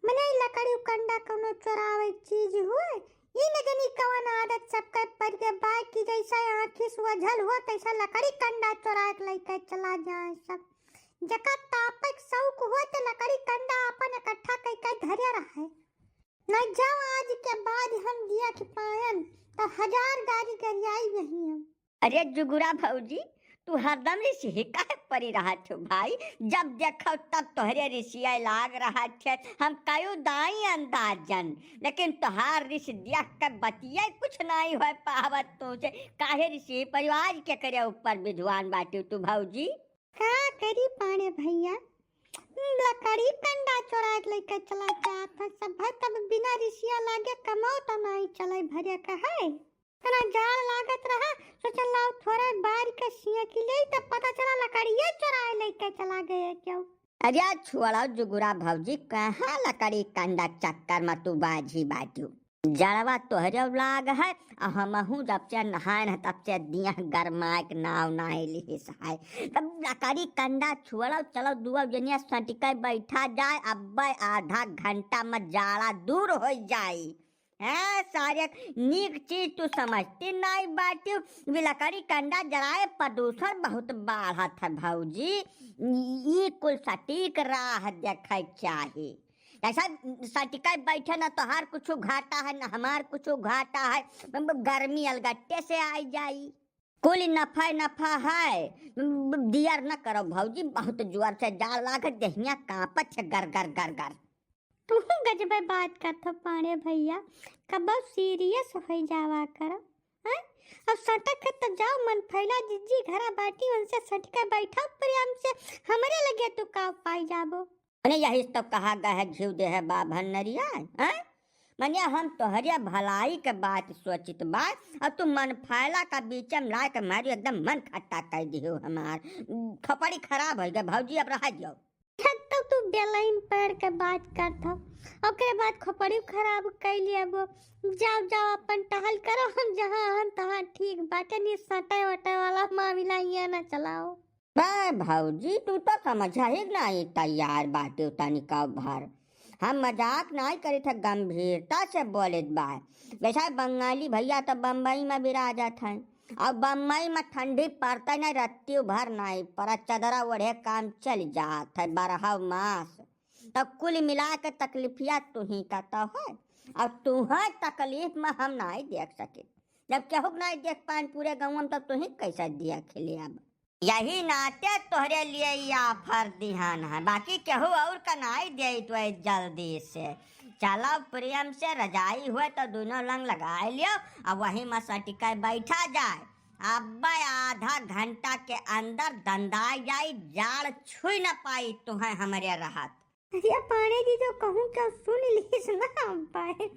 मने लकड़ी कंडा कोनो चोरावे चीज हुए ई न जनी कवन आदत सबके पर के बाय की जैसा आंखी सुझल हो तैसा लकड़ी कंडा चोरा के लेके चला जाए सब जका तापक शौक हो त लकड़ी कंडा अपन इकट्ठा करके धरे रहे न जाओ आज के बाद हम दिया के पायन तो 1000 गाड़ी गरियाई नहीं हम। अरे जुगुरा भौजी तू हरदम ऋषि काहे परी रहा छो भाई, जब देखो तब तोहरे ऋषिया लाग रहा थे। हम कयो दाई अंदाजन लेकिन तोहार ऋषि देख के बतिया कुछ नहीं हो पावत तुझे काहे ऋषि परिवार के करे ऊपर विद्वान बाटू तू भौजी। का करी पाने भैया लकड़ी कंडा चोरा के लेके चला जाता सब तब बिना ऋषिया लागे कमाओ तो नहीं चले भरे का है तना जाल लागत रहा सोचल लाओ थोड़ा बार के सिया की ले तब पता चला लकड़िया चोरा लेके चला गए क्यों। अरे छोड़ा जुगुरा भौजी कहाँ लकड़ी कंडा चक्कर में तू बाजी बाटू जड़वा तोहरे लाग है हमहू जब से नहाए न तब से दिया गरमाए के नाव नहा ली है तब लकड़ी कंडा छुड़ो चलो दुआ जनिया सटिका बैठा जाए अब आधा घंटा में जाड़ा दूर हो जाए है सारे नीक चीज तू समझती नहीं बाटी लकड़ी कंडा जलाए प्रदूषण बहुत बढ़त है भौजी ये कुल सटीक राह देखे चाहिए ऐसा सटिका बैठे न तो हर कुछ घाटा है न हमार कुछ घाटा है गर्मी अलगट्टे से आई जाई कुल नफा है दियर न करो भौजी बहुत जोर से जाल लागत दहिया कांपत है गर गर गर गर। तू गजब बात करत पाने भैया कब सीरियस हो जावा करो हैं अब सटक तो जाओ मन फैला जिज्जी घरा बाटी उनसे सटका बैठा प्रेम से हमरे लगे तू का पाई जाबो यही तो कहा गया है घिव दे है बाभन नरिया है मनिया हम तोहरिया भलाई के बात सोचित बात और तू मन फैला का बीच में ला के मारी एकदम मन खट्टा कर दियो हमार खपड़ी खराब हो गया भौजी अब रह जाओ तो तू बेलाइन पैर के बात करता ओकरे बाद खोपड़ी खराब कर लिया वो जाओ जाओ अपन टहल करो हम जहाँ हम तहाँ ठीक बाटे नहीं सटे वटे वाला मामला ये ना चलाओ भौजी तू तो समझा ही नहीं तैयार बाटे तनी का भर हम मजाक नहीं करे थे गंभीरता से बोले बात वैसा बंगाली भैया तो बम्बई में भी राजा था और बम्बई में ठंडी पड़ता नहीं रत्ती भर नहीं पर चदरा ओढ़े काम चल जाता है 12 मास तो कुल मिला के तकलीफिया तू ही कहता है और तुम्हें तकलीफ में हम नहीं देख सके जब केहू नहीं देख पाए पूरे गाँव में तब तू ही कैसा दिया खेले अब यही नाते तोहरे लिए ऑफर दिहान है बाकी केहू और का नहीं दे तो जल्दी से चलो प्रेम से रजाई हुए तो दोनों लंग लगा लियो और वही में सटिका बैठा जाए अब आधा घंटा के अंदर दंदाई जाई जाड़ छुई न पाई तुम्हें हमारे राहत। अरे पाने जी जो कहूँ क्या सुन लीस ना पाए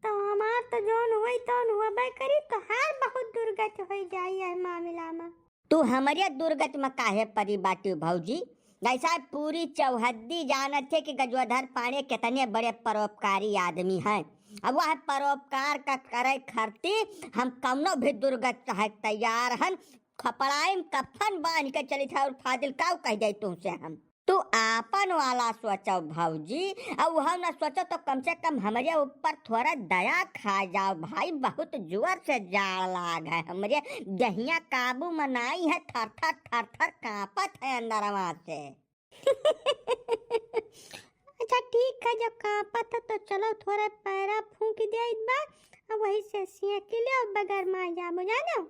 तो हमार तो जोन हुई तो हुआ करी तो हर बहुत दुर्गत हो जाई है मामला में तू हमारे दुर्गत में काहे परी बाटी भौजी ऐसा पूरी चौहद्दी जानत थे कि गजवाधर पाणे कितने बड़े परोपकारी आदमी हैं अब वह परोपकार का करे खरती हम कौनो भी दुर्गत चाहे तैयार हन खपड़ाई कफन बांध के चली था और फादिल काव कह दे तुमसे हम तू आपन वाला सोचो भौजी अब हम न सोचो तो कम से कम हमारे ऊपर थोड़ा दया खा जाओ भाई बहुत जोर से जाड़ लाग है हमारे दहिया काबू में नहीं है थर थर कांपत है अंदर वहां से अच्छा ठीक है जब कांपत तो चलो थोड़ा पैरा फूंक दे एक बार वही से सेक ले बगैर मार जाबो जानो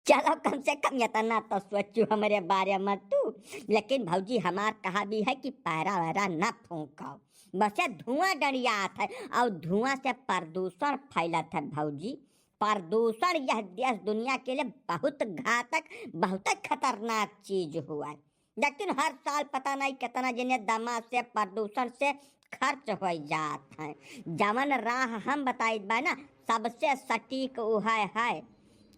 चलो कम से कम इतना तो सोचो हमारे बारे में तू लेकिन भौजी हमार कहा भी है कि पैरा वैरा न फूंको बस धुआं डरियात है और धुआं से प्रदूषण फैलत है भौजी प्रदूषण यह देश दुनिया के लिए बहुत घातक बहुत खतरनाक चीज हुआ है लेकिन हर साल पता नहीं कितना जिन्हें दमा से प्रदूषण से खर्च हो जात है जवन राह हम बताई बा ना सबसे सटीक उहाय है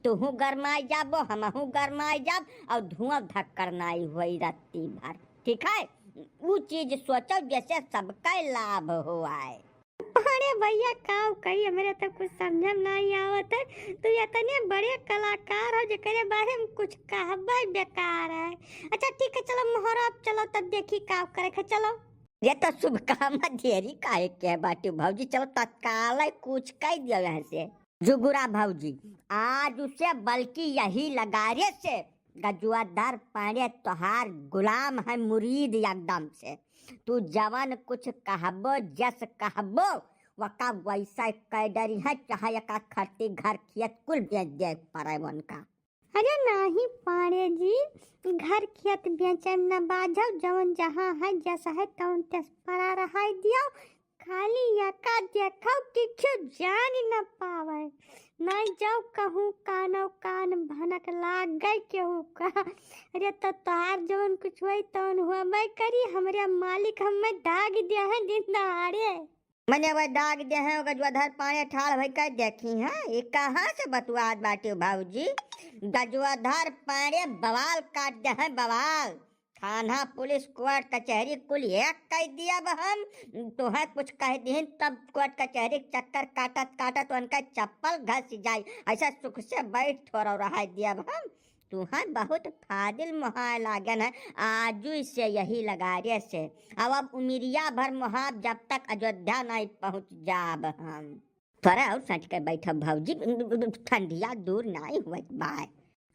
तुहू गरमाई जाबो हमहू गरमाई जाब और धुआं धक्कर नहीं हुई रत्ती भर ठीक है वो चीज सोचो जैसे सबका लाभ हुआ है। अरे भैया काव कही मेरे तो कुछ समझ नहीं आवत है तू इतने बड़े कलाकार हो जेकरे बारे में कुछ कहबा बेकार है। अच्छा ठीक है चलो मोहरा चलो तब देखी काव करे चलो ये तो शुभ कामना देरी काहे के बाटे भौजी, चलो तत्काल कुछ कह दियो यहाँ से। जुगुरा भौजी आज उसे बल्कि यही लगारे से गजुआदार पाड़े तोहार गुलाम है मुरीद एकदम से। तू जवन कुछ कहबो जस कहबो वका वैसा कैडरी है, चाहे का खर्ती घर खेत कुल बेच दे पड़े उनका। अरे नहीं पाड़े जी, घर खेत बेचे न बाझो, जवन जहाँ है जैसा है तवन तस पड़ा रहा दियो, खाली यका देखो कि क्यों जान न पावे, नहीं जाओ कहूँ कानो कान भनक लाग गई केहू का। अरे तो तोहार जवन कुछ हुई तवन हुआ मैं करी, हमारे मालिक हमें दाग दिया है दिन दहाड़े। मैंने वह दाग दे हैं गजुआधार पानी ठाड़ भाई कर देखी है, ये कहाँ से बतुआत बाटे भाऊजी। गजुआधार पानी बवाल काट दे हैं बवाल, थाना पुलिस कोर्ट कचहरी कुल एक कह दिया हम तो है कुछ कह दी तब कोर्ट कचहरी चक्कर काटत काटत उनका चप्पल घस जाए, ऐसा सुख से बैठ थोड़ा रहा दिया हम। तुहा बहुत फादिल मुहा लागन है आजू से यही लगारे से। अब उमिरिया भर मुहाब जब तक अयोध्या नहीं पहुँच जाब हम। थोड़ा और सच के बैठा भौजी, ठंडिया दूर नहीं हुआ बाय।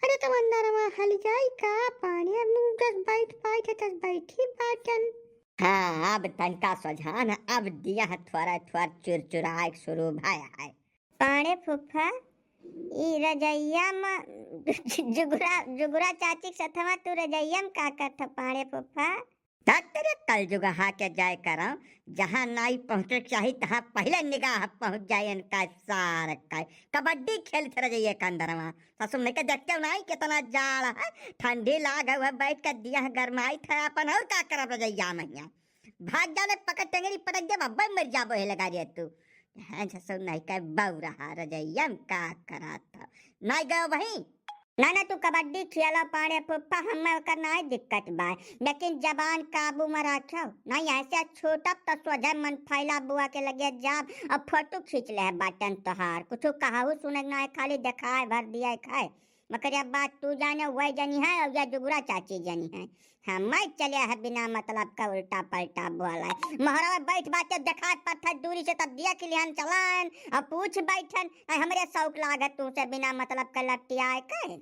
अरे तो अंदर में हल जाई का पानी, अब जस बैठ पाई थे तस बैठी बाटन। हाँ अब तनका सुझान, अब दिया थोड़ा थोड़ा चुरचुराए शुरू भाया है। पाड़े फुफा ई रजैया में जुगुरा चाची सथवा तू रजैया में का करत पाड़े फुफा। तेरे कल जुगहा के जाए करो, जहाँ नाई पहुँचे चाहिए तहाँ पहले निगाह पहुँच जाए इनका सार का। कबड्डी खेल थे रजैया के अंदर में ससुर ने के देखते नहीं कितना जाड़ है, ठंडी लाग है बैठ कर दिया है गरमाई था अपन और का करब रजैया मैया। भाग जाने पकड़ टेंगरी पटक दे बब्बा मर जाबो है लगा रे तू। हाँ जसो नहीं का बहु रहा रजैया में का करा था नहीं गयो वही। ना तू कबड्डी खेला पाड़े फुफा, हमें का नहीं दिक्कत बा, लेकिन जबान काबू में रखो नहीं ऐसे छोटा तो सोझा मन फैला बुआ के लगे जाब अब फोटो खींच ले बाटन तोहार कुछ कहाऊ सुने ना खाली दिखाए भर दिया खाए। मगर अब बात तू जाने वही जानी है और या जुगुरा चाची जानी है, हमें चले है बिना मतलब का उल्टा पलटा बोला महाराज बैठ बात देखा पत्थर दूरी से तब दिया के लिए हम चलान अब पूछ बैठन हमरे शौक लागत तू से बिना मतलब का लपटियाए के।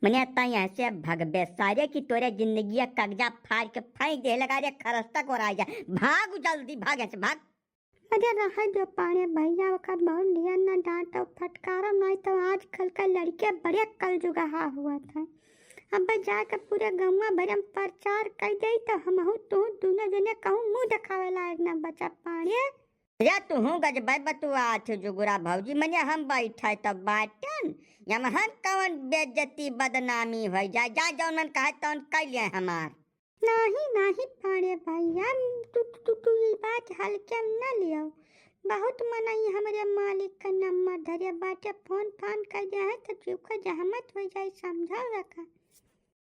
मैंने तई ऐसे भगबे सारे की तोरे जिंदगी कगजा फाड़ के फेंक दे लगा रे खरस्ता को राजा, भाग जल्दी भाग ऐसे भाग। अरे रहा जो पाड़े भैया का बहुत लिया ना डांटो फटकारो, नहीं तो आजकल का लड़के बड़े कल जुगहा हुआ था। अब जाकर पूरे गौवा भरे में प्रचार कर दे तो हम तू दोनों जने कहूँ मुँह दिखावे लायक ना बचा पाड़े। या तू हूँ गजब बतुआ थे जुगुरा भौजी, मैंने हम बैठा तब बाटन या हम कौन बेज्जती बदनामी हो जाए जा जौन मन कहे तौन कर लिए हमार। नहीं पाड़े भैया तू तू तू ये बात हल्के में न लियो, बहुत मनाई हमारे मालिक का नंबर धरे बाटे फोन फान कर दिया है तो चुका जहमत हो जाए समझाओ रखा।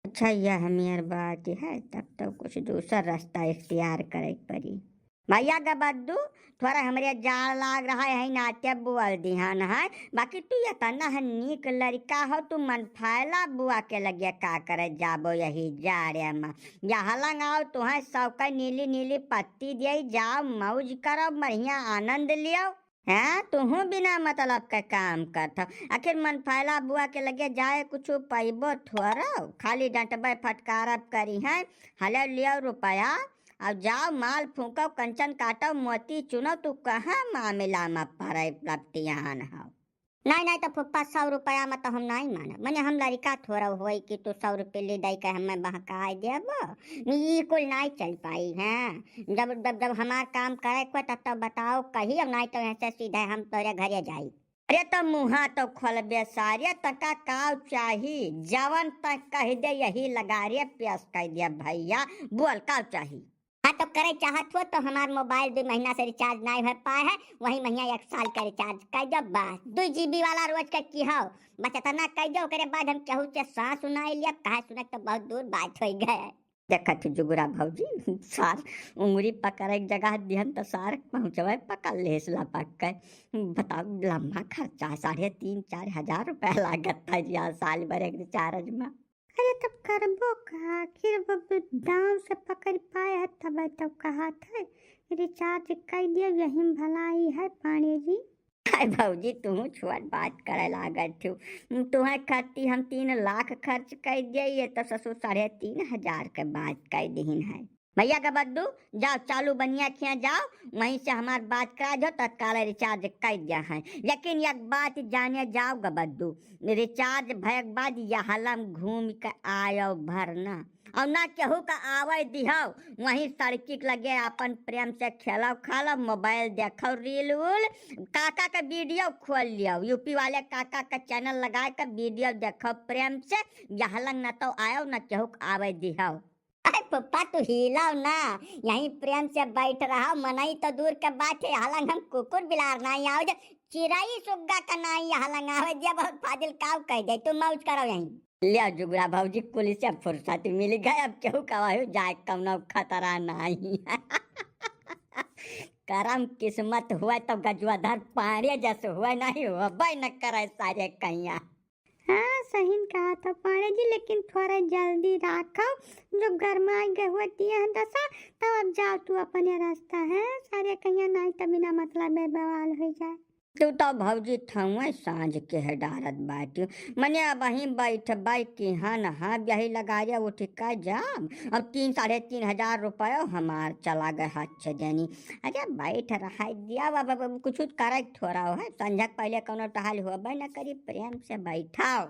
अच्छा यह हमारी बात है तब तो कुछ दूसरा रास्ता इख्तियार करे पड़ी। भैया का बद्दू थोड़ा हमारे जाड़ लाग रहा है नाट्य बोल दिहान है, बाकी तू ये तना है नीक लड़का हो तू मन फैला बुआ के लगे का करे जाबो यही जाड़े में यहाँ लंग आओ तुम्हें सबका नीली नीली पत्ती दिए जाओ मौज करो बढ़िया आनंद लियो। हाँ तुहू बिना मतलब का काम करता आखिर मन फैला बुआ के लगे जाए कुछ पैबो थोड़ा खाली डंटबे फटकारब करी है हले लियो रुपया और जाओ माल फूको कंचन काटो मोती चुनो तू कहाँ मामला में पड़े लपटियान हो। नहीं तो फुप्पा 100 रुपया में तो हम नहीं माना, मैंने हम लड़का थोड़ा होई कि तू 100 रुपये ले दे के हमें बहकाए देबो ये कुल नहीं चल पाई है। जब जब जब हमार काम करे को तब बताओ कही, अब नहीं तो ऐसे सीधे हम तोरे घरे जाई। अरे तो मुहा तो खोलबे सारे तका काव चाहिए जवन तक कह दे यही लगा रे प्यास कह दिया भैया बोल काव चाहिए। हाँ तो करे चाहत हो तो हमार मोबाइल 2 महीना से रिचार्ज नहीं हो पाए है, वही महीना 1 साल का रिचार्ज कर दो बस 2 GB वाला रोज का की हो बस इतना कर दो। करे बाद हम केहू से सांस सुनाई लिया कहे सुना तो बहुत दूर बात हो गए। देखा थी जुगुरा भौजी सार उंगली पकड़ एक जगह दिहन तो सार पहुँचवे पकड़ लेस लपक के बताओ लम्बा खर्चा 3,500-4,000 रुपया लागत था जी साल भर एक रिचार्ज में। अरे तब करबो का, आखिर दांव से पकड़ पाए है तब तब कहा था रिचार्ज कर दिया, यही भलाई है पानी जी। हाय भौजी तू छोट बात करे लागत थू, तुम्हें खाती हम 3 लाख खर्च कर दिए तो ससुर 3,500 के बात कर दीन है। भैया का बद्दू जाओ चालू बनिया खिया जाओ, वहीं से हमार बात करा जाओ, तत्काल रिचार्ज कर दिया है। लेकिन एक बात जाने जाओ गबद्दू, रिचार्ज भयक बाद यहाँ घूम के आयो भरना और ना केहू का आवे दिहो, वहीं सड़की लगे अपन प्रेम से खेलो खालो, मोबाइल देखो, रील उल, काका का वीडियो खोल लियो, यूपी वाले काका का चैनल लगा कर वीडियो देखो प्रेम से, यहाँ न तो आयो न केहू का आवे दिहो। अरे पप्पा तू हिलाओ ना, यहीं प्रेम से बैठ रहा, मनाई तो दूर के बात है, हालांकि हम कुकुर बिलार नहीं आओ, चिराई सुग्गा का नहीं हालांकि आवे दिया, बहुत फाजिल काव कह दे, तुम मौज करो यहीं। लिया जुगड़ा भौजी कुल से फुर्सत मिल गए, अब केहू कहो जाए कम खतरा नहीं। करम किस्मत हुआ तो गजवाधर पाड़े जैसे हुआ, नहीं हुआ भाई न करे सारे कैया। हाँ सही कहा था पाड़े जी, लेकिन थोड़ा जल्दी रखो, जो गरमाई गए होती है दशा, तब अब जाओ तू अपने रास्ता है, सारे कहीं नहीं तो बिना मतलब में बवाल हो जाए। तू तो भौजी ठुआ सांझ के है डारत बाटी, मने अब वहीं बैठ के हाँ नहा यही लगाया उठ का जाम, अब 3,500 रुपये हमार चला गए हाथ से देनी। अरे बैठ रहा दिया बाबा कुछ करे थोड़ा है, संझक पहले कौनो टहल हुआ न करी, प्रेम से बैठाओ।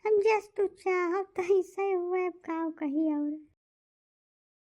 हम जस तू चाहो तो ऐसा हुआ, अब का कही और